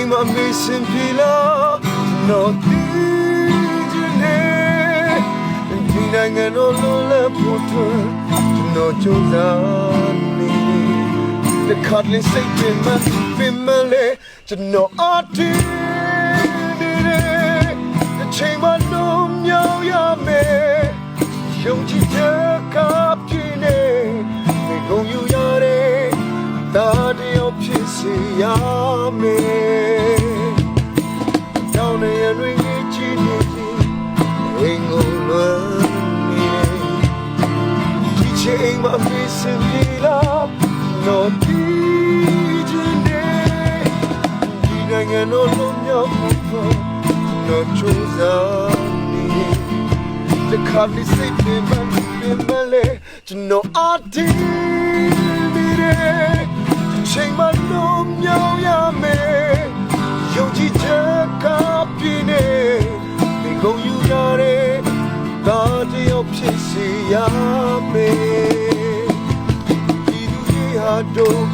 ချိန်မှမေးစင်ပြီလားတော့ဒီဒီနိုင်ငံတော်လုံးလည်းဖို့ထွက်ကျွန်တော်ကြိုးစားနေThe cuddling Satan man familyကျွန်တော်အတီးနေတဲ့ချိန်မှလုံးမြောက်ရမယ်ယုံကြည်ချက်ကပြည့်နေဒီကုန်ယူရတဲ့ဒါတယောက်ဖြစ်စေရမယ်တောင်းနေရတွေကြည့်နေအိမ်ကိုလွမ်းနေဒီချိန်မှမေးစင်ပြီလားတော့ဒီနိုင်ငံတော်လုံးမြောက်ဖို့တော့ချိုးစားနေတခါလေးစိတ်တွေမှမလဲကျွန်တော်အတီးနေတဲ့ချိန်မှလုံးမြောက်ရမယ်ယုံကြည်ချက်ကပြည့်နေဒီကုန်ယူရတဲ့ဒါတယောက်ဖြစ်စေရမယ်ဒီလူကြီးဟာတော့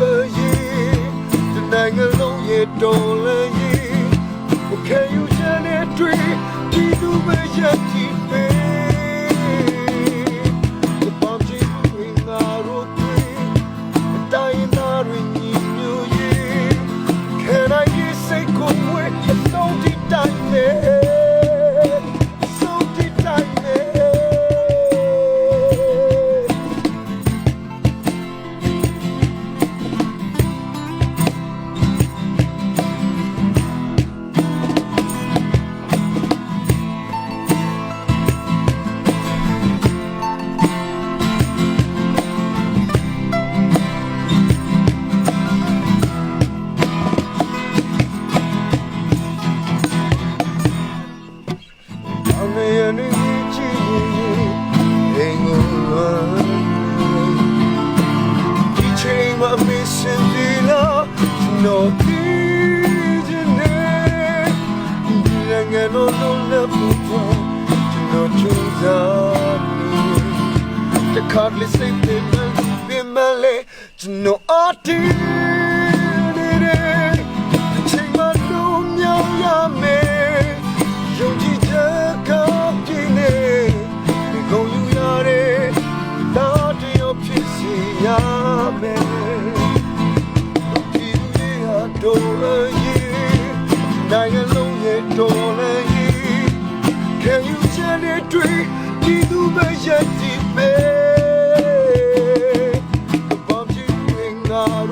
နိုင်ငံလုံးရဲ့တော်လည်းရင်ဘုခဲယူချင်တဲ့တွေ့ဒီလူပဲရည်ကြည်ပဲဒီပေါင်းချင်ဝင်ငါတို့တွေ့အတိုင်းသားရင်းညီညွတ်ရင် Can I get say go away so deep time so deep time No no no no choose the cardless sleep be male no ati the chima no ya me yonji jaka pine ni go yu yare da de yo phisi ya me do yeနိုင်ငံလုံးရဲ့တော်လည်း Can you tell it to me do my yet deep the bomb you bring out